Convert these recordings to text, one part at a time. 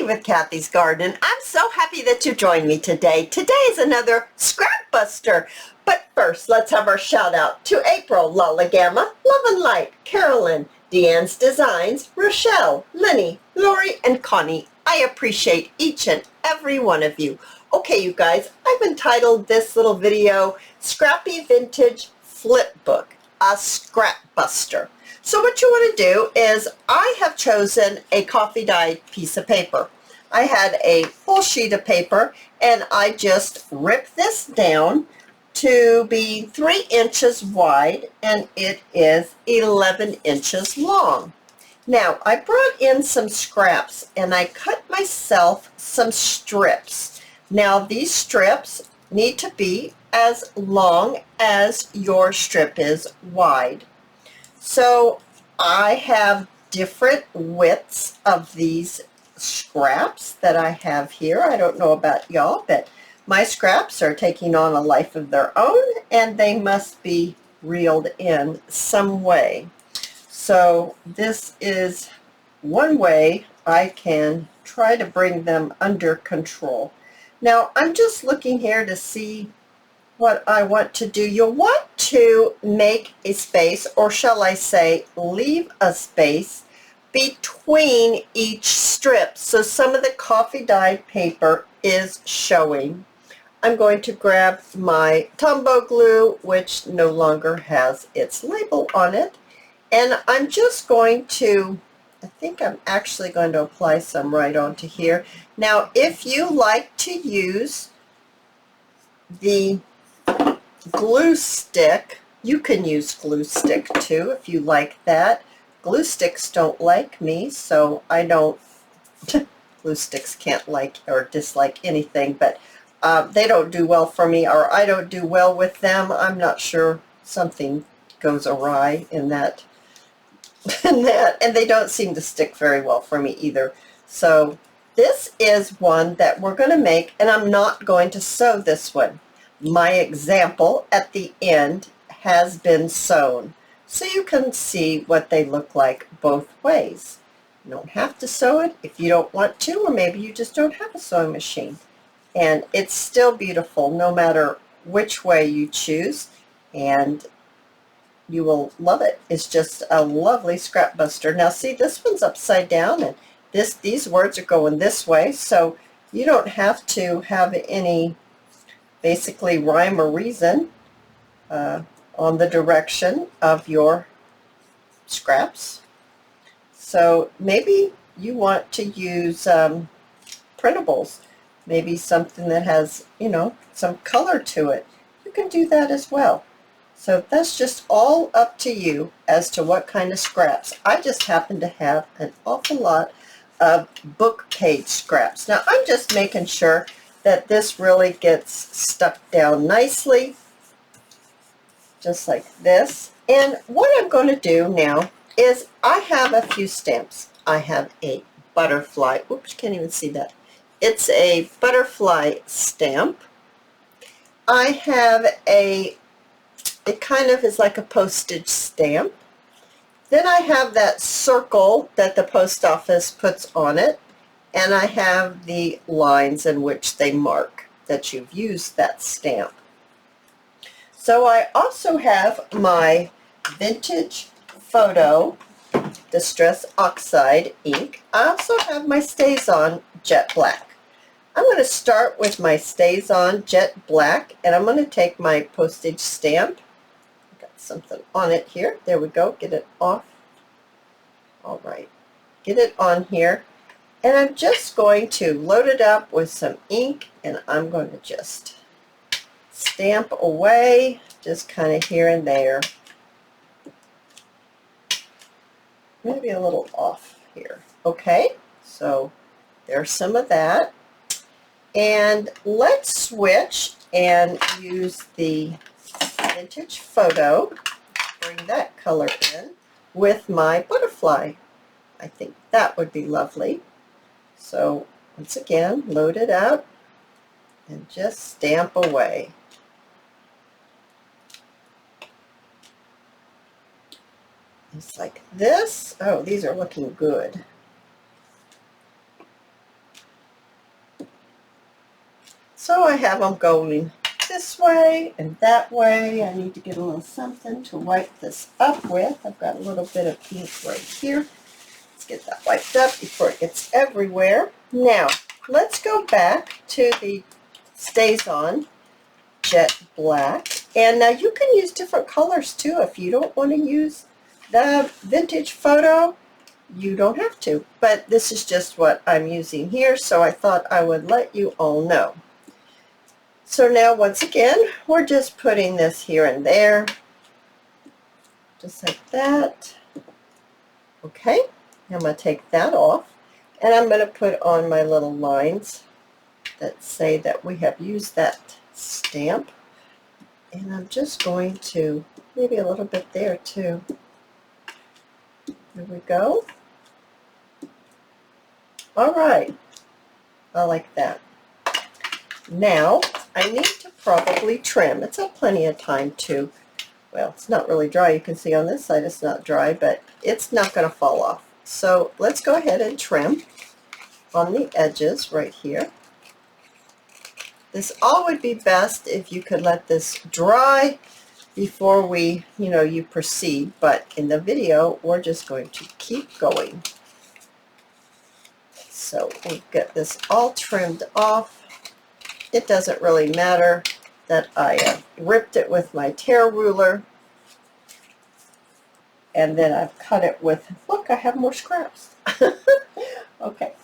with Cathy's Garden. I'm so happy that you joined me today. Today is another Scrapbuster. But first, let's have our shout out to April, Lala Gamma, Love and Light, Carolyn, Deanne's Designs, Rochelle, Lenny, Lori, and Connie. I appreciate each and every one of you. Okay, you guys, I've entitled this little video, Scrappy Vintage Flip Book, a Scrapbuster. So what you want to do is, I have chosen a coffee dyed piece of paper. I had a full sheet of paper and I just ripped this down to be 3 inches wide and it is 11 inches long. Now I brought in some scraps and I cut myself some strips. Now these strips need to be as long as your strip is wide. So I have different widths of these scraps that I have here. I don't know about y'all, but my scraps are taking on a life of their own and they must be reeled in some way. So this is one way I can try to bring them under control. Now I'm just looking here to see what I want to do. You'll want to make a space, or shall I say leave a space between each strip so some of the coffee dyed paper is showing. I'm going to grab my Tombow glue, which no longer has its label on it, and I'm just going to, I think I'm actually going to apply some right onto here. Now if you like to use the glue stick, you can use glue stick too if you like that. Glue sticks don't like me, so I don't glue sticks can't like or dislike anything, but they don't do well for me, or I don't do well with them. I'm not sure, something goes awry in that and they don't seem to stick very well for me either. So this is one that we're going to make, and I'm not going to sew this one. My example at the end has been sewn, so you can see what they look like both ways. You don't have to sew it if you don't want to, or maybe you just don't have a sewing machine. And it's still beautiful no matter which way you choose, and you will love it. It's just a lovely scrapbuster. Now see, this one's upside down, and these words are going this way, so you don't have to have any basically rhyme or reason on the direction of your scraps. So maybe you want to use printables, maybe something that has, you know, some color to it. You can do that as well. So that's just all up to you as to what kind of scraps. I just happen to have an awful lot of book page scraps. Now I'm just making sure that this really gets stuck down nicely, just like this. And what I'm going to do now is, I have a few stamps. I have a butterfly, oops, can't even see that. It's a butterfly stamp. I have it kind of is like a postage stamp. Then I have that circle that the post office puts on it. And I have the lines in which they mark that you've used that stamp. So I also have my vintage photo Distress Oxide ink. I also have my StazOn Jet Black. I'm going to start with my StazOn Jet Black, and I'm going to take my postage stamp. I've got something on it here. There we go. Get it off. All right. Get it on here. And I'm just going to load it up with some ink, and I'm going to just stamp away, just kind of here and there. Maybe a little off here. Okay, so there's some of that. And let's switch and use the vintage photo, bring that color in with my butterfly. I think that would be lovely. So once again, load it up and just stamp away. Just like this. Oh, these are looking good. So I have them going this way and that way. I need to get a little something to wipe this up with. I've got a little bit of ink right here. Let's get that wiped up before it gets everywhere. Now, let's go back to the Stays On Jet Black. And now you can use different colors too. If you don't want to use the vintage photo, you don't have to. But this is just what I'm using here, so I thought I would let you all know. So now once again, we're just putting this here and there, just like that. Okay, I'm going to take that off, and I'm going to put on my little lines that say that we have used that stamp. And I'm just going to, maybe a little bit there too. There we go. All right, I like that. Now, I need to probably trim. It's had plenty of time to, well, it's not really dry. You can see on this side it's not dry, but it's not going to fall off. So let's go ahead and trim on the edges right here. This all would be best if you could let this dry before you proceed, but in the video, we're just going to keep going. So we'll get this all trimmed off. It doesn't really matter that I ripped it with my tear ruler, and then I've cut it with, look, I have more scraps. Okay,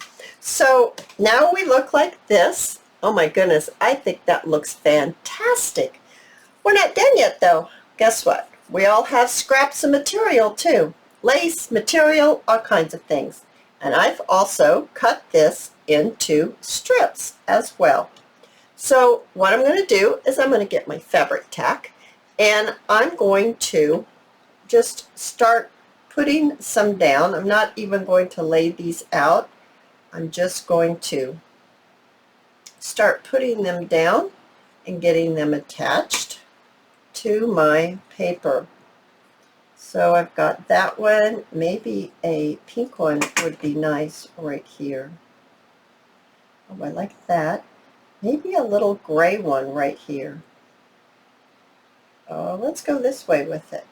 so now we look like this. Oh my goodness, I think that looks fantastic. We're not done yet though. Guess what? We all have scraps of material too. Lace, material, all kinds of things. And I've also cut this into strips as well. So what I'm going to do is I'm going to get my fabric tack, and I'm going to just start putting some down. I'm not even going to lay these out. I'm just going to start putting them down and getting them attached to my paper. So I've got that one. Maybe a pink one would be nice right here. Oh, I like that. Maybe a little gray one right here. Oh, let's go this way with it.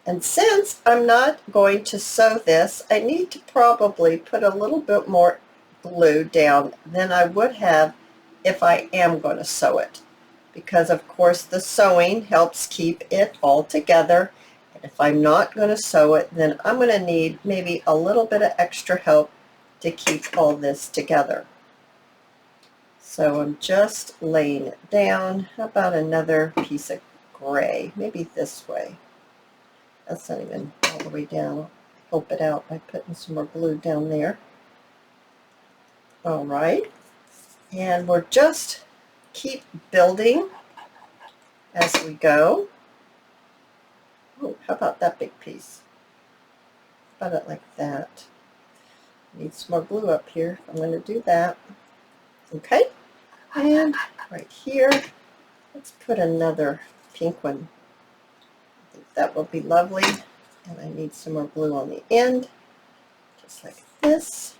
And since I'm not going to sew this, I need to probably put a little bit more glue down than I would have if I am going to sew it. Because of course the sewing helps keep it all together. And if I'm not going to sew it, then I'm going to need maybe a little bit of extra help to keep all this together. So I'm just laying it down. How about another piece of gray? Maybe this way. That's not even all the way down. Help it out by putting some more glue down there. All right. And we're just keep building as we go. Oh, how about that big piece? How about it like that? Need some more glue up here. I'm going to do that. Okay. And right here, let's put another pink one. I think that will be lovely. And I need some more glue on the end, just like this.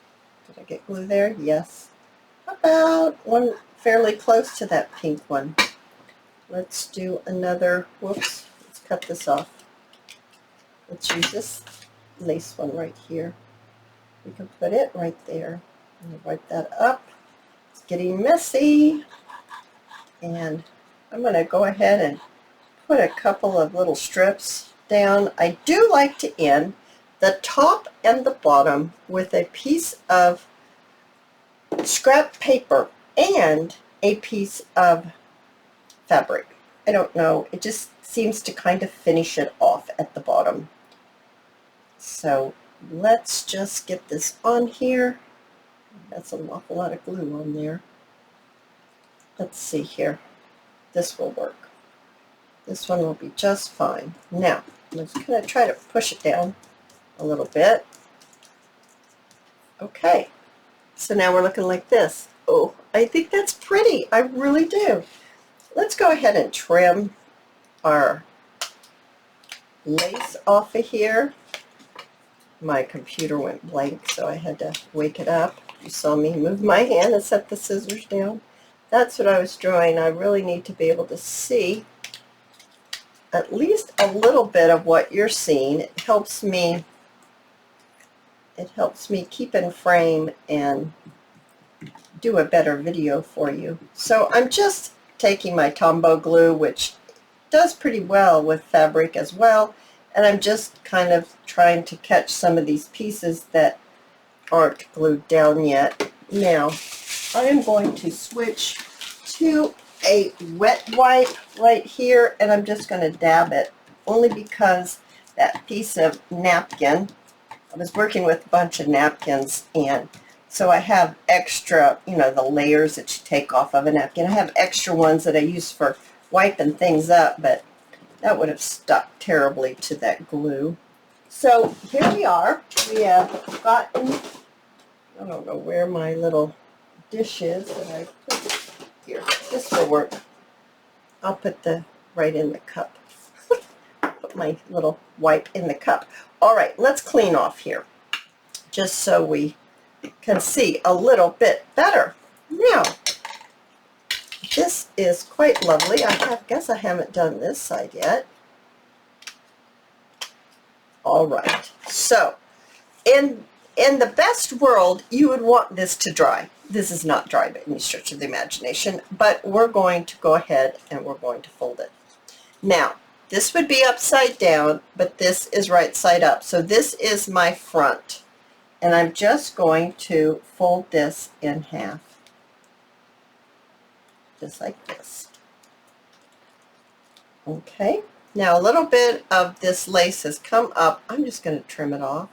Did I get glue there? Yes. How about one fairly close to that pink one? Let's do another, whoops, let's cut this off. Let's use this lace one right here. We can put it right there. I'm going to wipe that up. It's getting messy. And I'm going to go ahead and put a couple of little strips down. I do like to end the top and the bottom with a piece of scrap paper and a piece of fabric. I don't know, it just seems to kind of finish it off at the bottom. So let's just get this on here. That's an awful lot of glue on there. Let's see here. This will work. This one will be just fine. Now, I'm just going to try to push it down a little bit. Okay, so now we're looking like this. Oh, I think that's pretty. I really do. Let's go ahead and trim our lace off of here. My computer went blank, so I had to wake it up. You saw me move my hand and set the scissors down. That's what I was drawing. I really need to be able to see at least a little bit of what you're seeing. It helps me keep in frame and do a better video for you. So I'm just taking my Tombow glue, which does pretty well with fabric as well, and I'm just kind of trying to catch some of these pieces that aren't glued down yet. Now I am going to switch to a wet wipe right here, and I'm just going to dab it, only because that piece of napkin, I was working with a bunch of napkins, and so I have extra, you know, the layers that you take off of a napkin. I have extra ones that I use for wiping things up, but that would have stuck terribly to that glue. So here we are. We have gotten, I don't know where my little dish is that I put here. This will work. I'll put the right in the cup. Put my little wipe in the cup. All right, let's clean off here, just so we can see a little bit better. Now, this is quite lovely. I guess I haven't done this side yet. All right, so in the best world, you would want this to dry. This is not dry by any stretch of the imagination, but we're going to go ahead and we're going to fold it. Now, this would be upside down, but this is right side up. So this is my front, and I'm just going to fold this in half, just like this. Okay, now a little bit of this lace has come up. I'm just going to trim it off.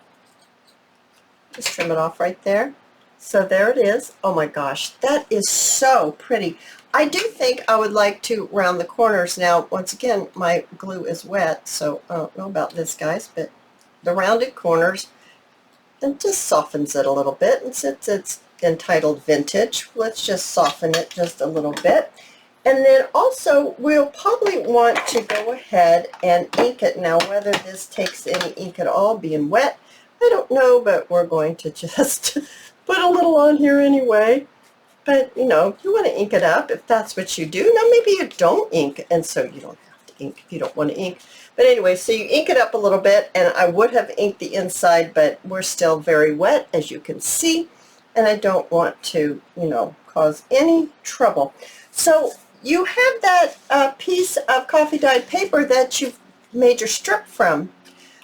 Just trim it off right there. So there it is. Oh my gosh, that is so pretty. I do think I would like to round the corners. Now, once again, my glue is wet, so I don't know about this, guys, but the rounded corners, it just softens it a little bit. And since it's entitled Vintage, let's just soften it just a little bit. And then also, we'll probably want to go ahead and ink it. Now, whether this takes any ink at all, being wet, I don't know, but we're going to just put a little on here anyway. But, you know, you want to ink it up if that's what you do. Now, maybe you don't ink, and so you don't have to ink if you don't want to ink. But anyway, so you ink it up a little bit, and I would have inked the inside, but we're still very wet, as you can see, and I don't want to, you know, cause any trouble. So you have that piece of coffee dyed paper that you've made your strip from.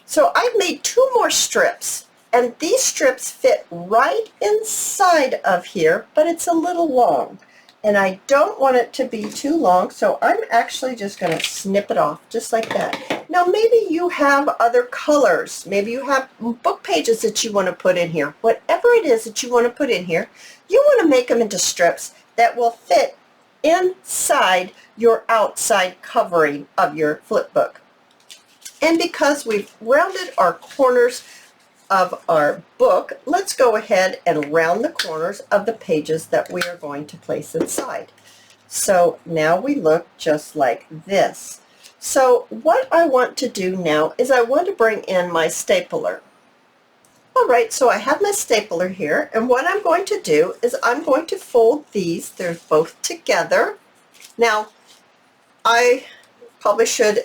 So I've made 2 more strips, and these strips fit right inside of here, but it's a little long, and I don't want it to be too long, so I'm actually just going to snip it off just like that. Now, maybe you have other colors. Maybe you have book pages that you want to put in here. Whatever it is that you want to put in here, you want to make them into strips that will fit inside your outside covering of your flip book. And because we've rounded our corners of our book, let's go ahead and round the corners of the pages that we are going to place inside. So now we look just like this. So what I want to do now is I want to bring in my stapler. All right, so I have my stapler here, and what I'm going to do is I'm going to fold these. They're both together. Now, I probably should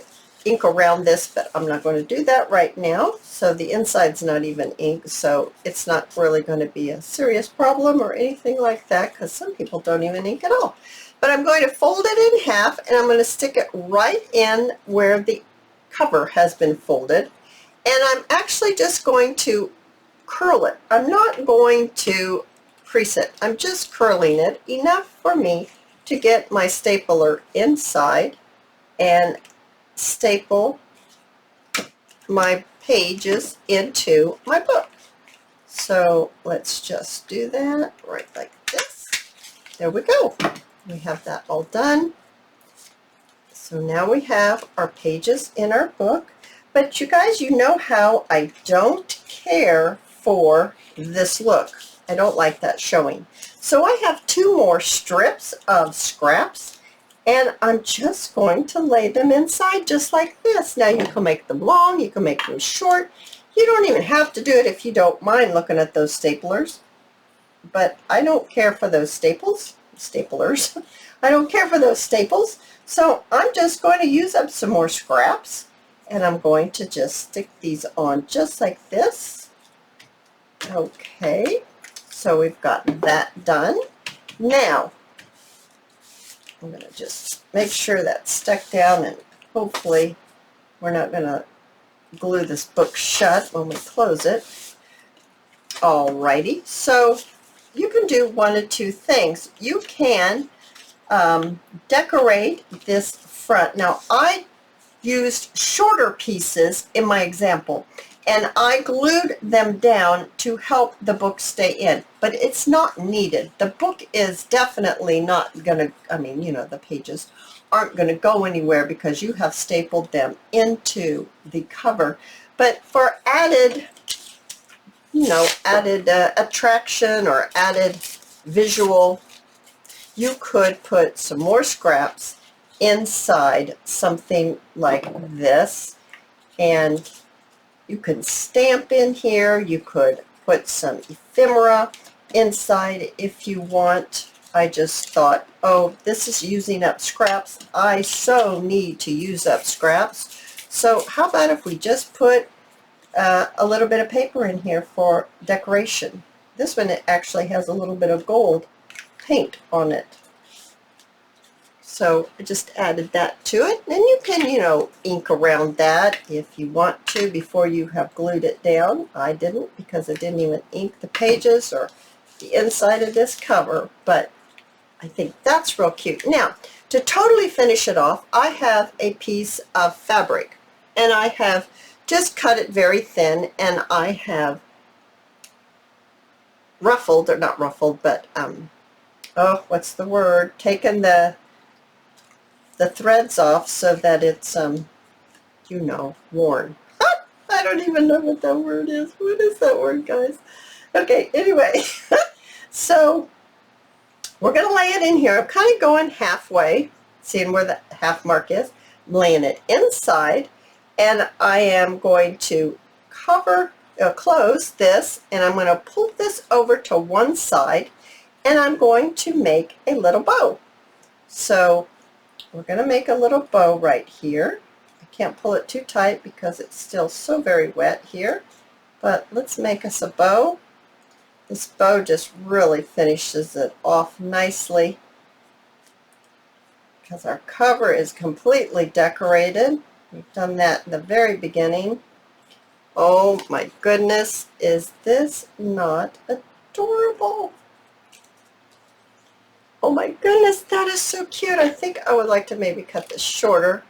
ink around this, but I'm not going to do that right now. So the inside's not even ink, so it's not really going to be a serious problem or anything like that, because some people don't even ink at all. But I'm going to fold it in half, and I'm going to stick it right in where the cover has been folded. And I'm actually just going to curl it. I'm not going to crease it. I'm just curling it enough for me to get my stapler inside and staple my pages into my book. So let's just do that right like this. There we go. We have that all done. So now we have our pages in our book. But you guys, you know how I don't care for this look. I don't like that showing. So I have 2 more strips of scraps, and I'm just going to lay them inside just like this. Now you can make them long, you can make them short. You don't even have to do it if you don't mind looking at those staplers. But I don't care for those staples. staplers. I don't care for those staples. So I'm just going to use up some more scraps, and I'm going to just stick these on just like this. Okay, so we've got that done. Now, I'm going to just make sure that's stuck down, and hopefully we're not going to glue this book shut when we close it. Alrighty, so you can do one of two things. You can decorate this front. Now, I used shorter pieces in my example, and I glued them down to help the book stay in, but it's not needed. The book is definitely not going to, I mean, you know, the pages aren't going to go anywhere because you have stapled them into the cover. But for added, you know, added attraction or added visual, you could put some more scraps inside something like this, and you can stamp in here. You could put some ephemera inside if you want. I just thought, oh, this is using up scraps. I so need to use up scraps. So how about if we just put a little bit of paper in here for decoration. This one, it actually has a little bit of gold paint on it. So I just added that to it. And you can, you know, ink around that if you want to before you have glued it down. I didn't, because I didn't even ink the pages or the inside of this cover, but I think that's real cute. Now, to totally finish it off, I have a piece of fabric, and I have just cut it very thin, and I have ruffled, or not ruffled, but oh, what's the word? Taken the threads off so that it's you know, worn. I don't even know what that word is. What is that word, guys? Okay, anyway, so we're going to lay it in here. I'm kind of going halfway, seeing where the half mark is. I'm laying it inside, and I am going to close this, and I'm going to pull this over to one side, and I'm going to make a little bow. So we're going to make a little bow right here. I can't pull it too tight because it's still so very wet here, but let's make us a bow. This bow just really finishes it off nicely because our cover is completely decorated. We've done that in the very beginning. Oh my goodness, is this not adorable? Oh my goodness, that is so cute. I think I would like to maybe cut this shorter,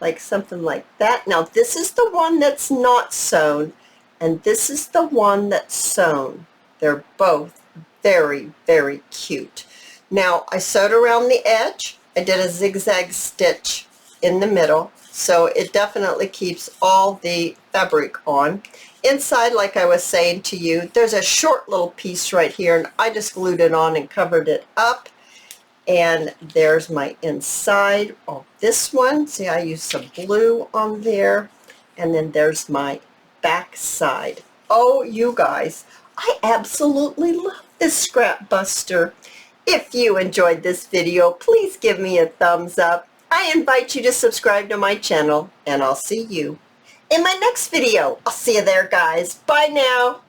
like something like that. Now this is the one that's not sewn, and this is the one that's sewn. They're both very, very cute. Now I sewed around the edge. I did a zigzag stitch in the middle, so it definitely keeps all the fabric on. Inside, like I was saying to you, there's a short little piece right here, and I just glued it on and covered it up. And there's my inside of this one. See, I used some glue on there. And then there's my back side. Oh, you guys, I absolutely love this scrapbuster. If you enjoyed this video, please give me a thumbs up. I invite you to subscribe to my channel, and I'll see you in my next video. I'll see you there, guys. Bye now.